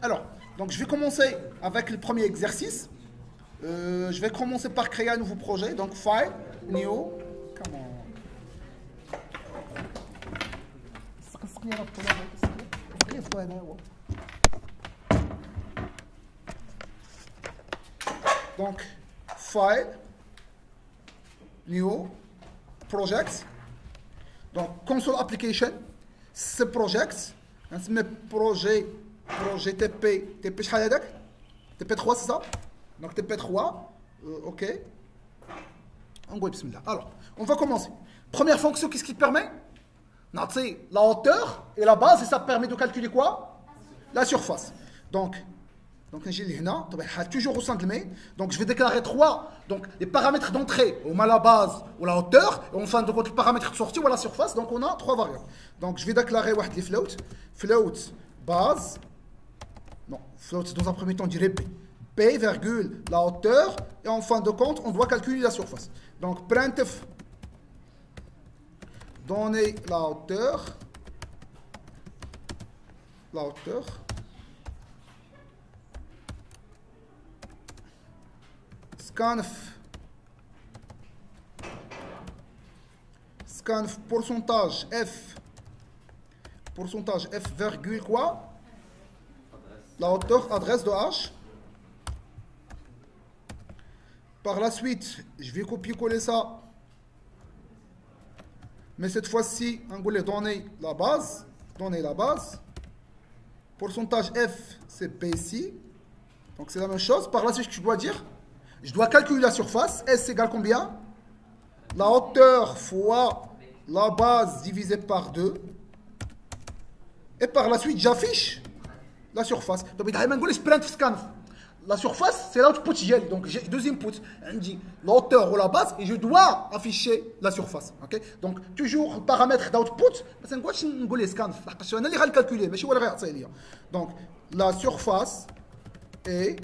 Alors, donc je vais commencer avec le premier exercice. Je vais commencer par créer un nouveau projet. Donc, File, New. Comment? Donc, File, New, Project. Donc, Console Application, ce project. نسميه projet TP شحال هذاك TP3 c'est ça donc TP3 ok on va bismillah. Alors on va commencer. Première fonction, qu'est-ce qui te permet? C'est la hauteur et la base, et ça permet de calculer quoi? La surface. Donc نجي لهنا طبعا الحال toujours au sein de le main. Donc je vais déclarer trois, donc les paramètres d'entrée, on a la base ou la hauteur, et enfin de compte le paramètre de sortie ou la surface. Donc on a trois variables. Donc je vais déclarer واحد les float base, non float dans un premier temps on dirait p virgule la hauteur, et en fin de compte on doit calculer la surface. Donc printf donner la hauteur scanf pourcentage f virgule quoi? La hauteur adresse de h. Par la suite, je vais copier-coller ça. Mais cette fois-ci, on va donner la base. Pourcentage f, c'est p ici. Donc c'est la même chose. Par la suite, je dois dire, je dois calculer la surface. S égale combien? La hauteur fois la base divisée par 2. Et par la suite, j'affiche la surface. Donc, la surface, c'est l'output. Donc, j'ai deux inputs. On dit la hauteur ou la base, et je dois afficher la surface. Okay? Donc, toujours le paramètre d'output. Donc, la surface est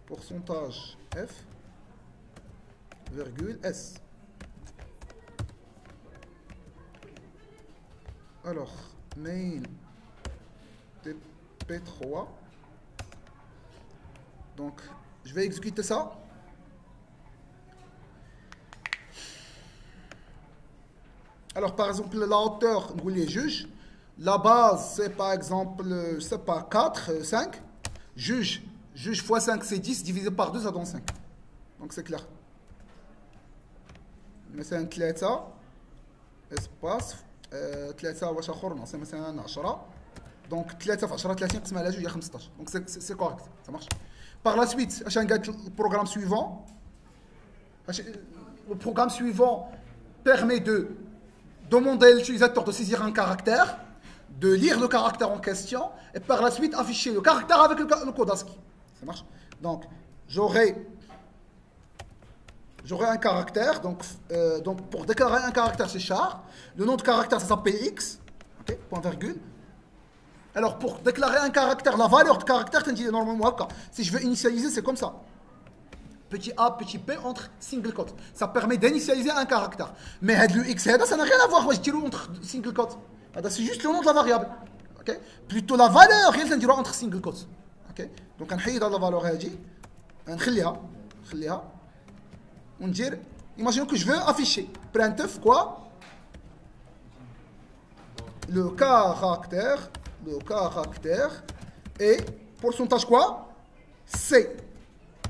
pourcentage f virgule s. Alors, main TP3. Donc, je vais exécuter ça. Alors, par exemple, la hauteur, vous les juge. La base, c'est par exemple, c'est pas 4, 5. Juge fois 5, c'est 10. Divisé par 2, ça donne 5. Donc, c'est clair. مثلا 3 espace 3 واش اخر ناقص مثلا 10. Donc 3 في 10 30 نقسمها على 2 هي 15. Donc c'est correct, ça marche. Par la suite, le programme suivant permet de demander à l'utilisateur de saisir un caractère, de lire le caractère en question, et par la suite afficher le caractère avec le code ASCII. Ça marche. Donc j'aurai un caractère, donc pour déclarer un caractère c'est char. Le nom de caractère ça s'appelle x, ok, point virgule. Alors pour déclarer un caractère, la valeur de caractère, normalement, si je veux initialiser, c'est comme ça. Petit a, petit p entre single quote. Ça permet d'initialiser un caractère. Mais le x, ça n'a rien à voir entre single quote. C'est juste le nom de la variable. Okay? Plutôt la valeur, il y a entre single quotes. Okay? Donc on va la valeur on dit, imaginons que je veux afficher printf quoi? Le caractère et pourcentage quoi? C.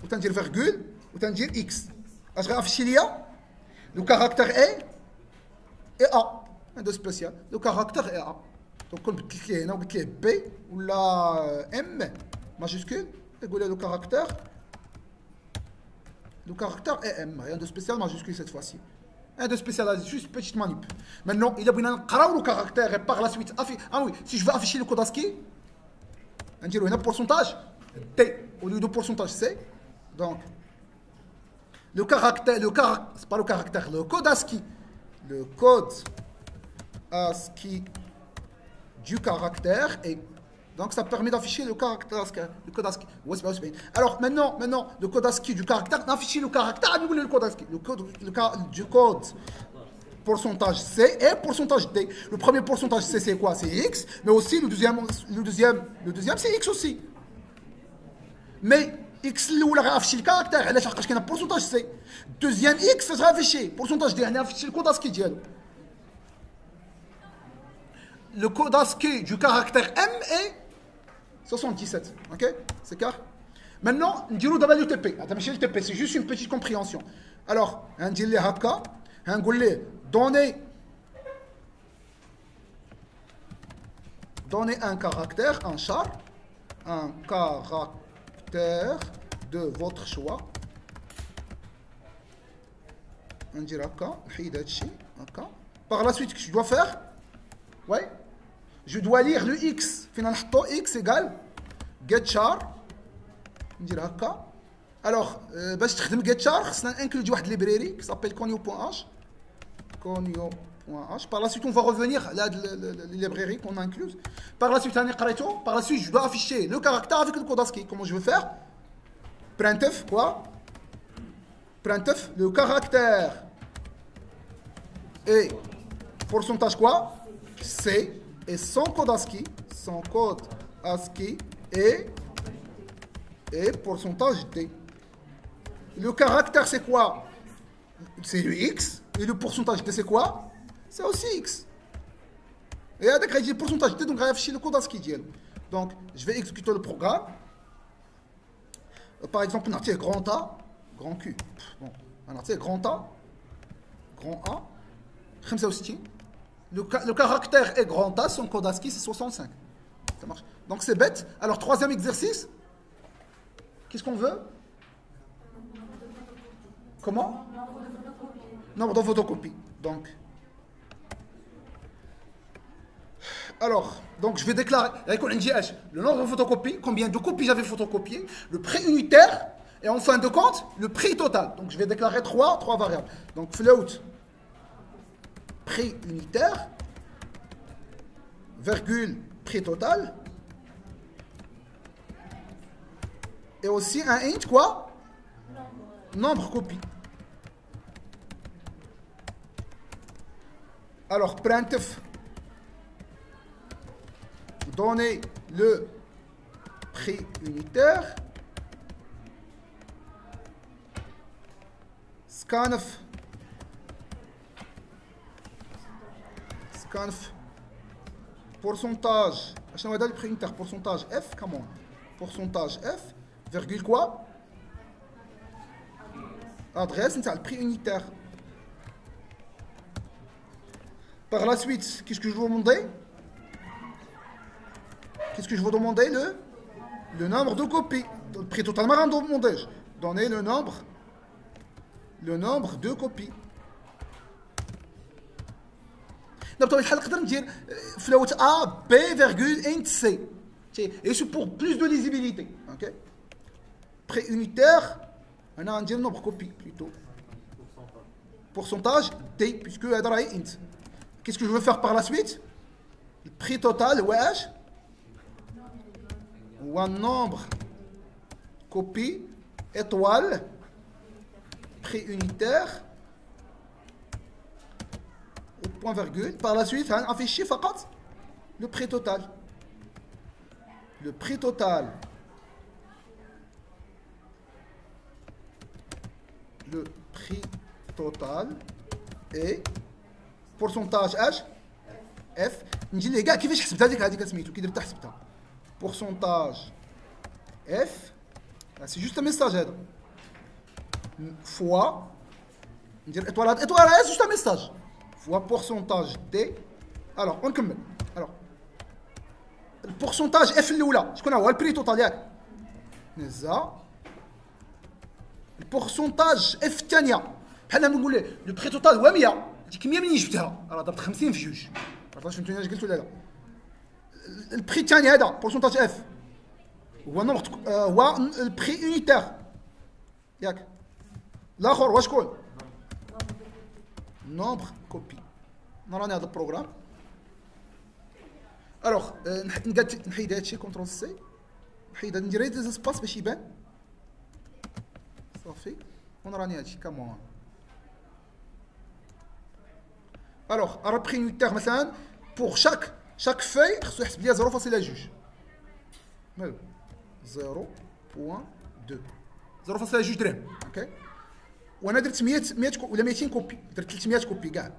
Ou t'en dire virgule, ou t'en dire x. Je vais afficher le caractère est et A. Un de spécial. Le caractère est A. Donc on peut cliquer là, on peut cliquer B ou la M majuscule. Et le caractère. Le caractère est M. Rien de spécial majuscule cette fois-ci. Un de spécial, juste petite manip. Maintenant, il a besoin de le caractère et par la suite. Ah oui, si je veux afficher le code ASCII, on dit un pourcentage T au lieu de pourcentage C. Donc, le caractère, c'est pas le caractère, le code ASCII. Le code ASCII du caractère et donc ça permet d'afficher le caractère, le code ASCII. Alors maintenant, le code ASCII du caractère, d'afficher le caractère, le code ASCII. Le code du code pourcentage C et pourcentage D. Le premier pourcentage C, c'est quoi? C'est X, mais aussi le deuxième c'est X aussi. Mais X الاولى غنفشي الكاركتير علاش لحقاش كاين pourcentage C. Deuxième X فاش غنفشي pourcentage D هنا غنفشي الكود ASCII ديالو. Le code ASCII du caractère M est 77. Ok? C'est clair? Maintenant, on dirait d'abord le TP. Attends, le TP, c'est juste une petite compréhension. Alors, on dit les haka, on dit donner un caractère, un char, un caractère de votre choix. On dit haka, par la suite, qu'est-ce que je dois faire? Ouais. Je dois lire le X. Finalement, X égale getChar. ندير هكا. Alors, باش تخدم getChar خصنا انكلودي واحد ليبراري qui s'appelle conio.h. conio.h. Par la suite, on va revenir à la librairie qu'on a incluse. Par la suite, par la suite, je dois afficher le caractère avec le code ASCII. Comment je veux faire? Printf, quoi? Printf, le caractère et pourcentage quoi? C et son code ASCII et pourcentage D. Le caractère c'est quoi? C'est le X. Et le pourcentage D c'est quoi? C'est aussi X. Et avec le pourcentage D, donc je vais le code ASCII. Donc je vais exécuter le programme. Par exemple, on a grand A, grand Q. Bon, on a grand A, grand A. Le caractère est grand A, son code ASCII c'est 65. Ça marche. Donc c'est bête. Alors troisième exercice. Qu'est-ce qu'on veut? Comment? Nombre de photocopies. Donc. Alors, donc je vais déclarer. Le nombre de photocopies, combien de copies j'avais photocopiées, le prix unitaire, et en fin de compte, le prix total. Donc je vais déclarer trois variables. Donc float. Prix unitaire, virgule, prix total, et aussi un int, quoi? Nombre copies. Alors, printf, donner le prix unitaire, scanf, pourcentage, je vais le prix unitaire, pourcentage F, comment? Pourcentage F, virgule quoi? Adresse, c'est le prix unitaire. Par la suite, qu'est-ce que je vous demander? Qu'est-ce que je vous demander? Le nombre de copies. Le prix totalement random demandé. Donnez le nombre de copies. بطبيعة الحال نقدر ندير float A, B, virgule, int C. Et c'est pour plus de lisibilité. Ok? Prix unitaire, on a un nombre de copies plutôt. Pourcentage D, puisque هذا est int. Qu'est-ce que je veux faire par la suite? Le prix total, wesh. Ou un nombre copie, étoile, prix unitaire, point virgule. Par la suite, on affiche le prix total. Le prix total. Le prix total et pourcentage H F. نجي لي كاع كيفاش حسبتها هذيك سميتو كي درت حسبتها. Pourcentage F, c'est juste un message fois, étoile, c'est juste un message, fois pourcentage D. Alors, on commence. Alors, le pourcentage F là, je connais, le prix total, le pourcentage F تانية. بحال نقول له le prix total هو 100. ديك 100 منين جبتها؟ راه ضربت 50 في جوج. عرفتوا فهمتوني اش قلت ولا لا؟ البري الثاني هذا بورسونتاج اف هو نومبر هو البري يونيتير ياك. الاخر هو شكون؟ نومبر كوبي. نراني هذا البروغرام. الوغ نحيد هادشي كونترول سي، نحيد ندير غير دي سباس باش يبان صافي، ونراني هادشي كامون. الوغ راه بري يونيتير مثلا بور شاك فاي خصو يحسب ليا 0.2 مالو 0.2 0.2 درهم اوكي. وانا درت 100 ولا 200 كوبي، درت 300 كوبي كاع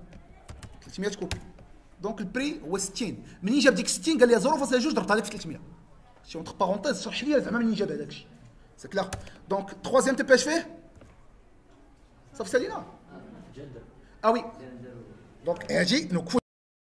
300 كوبي. دونك البري هو 60. منين جاب ديك 60 قال لي 0.2 ضربتها لك في 300. شي اونتر بارونتيز شرح لي زعما منين جاب هذاك الشيء. سي كلار. دونك تروازيام تي بي اش فيه صافي سالينا. اه وي دونك اجي نوقفوا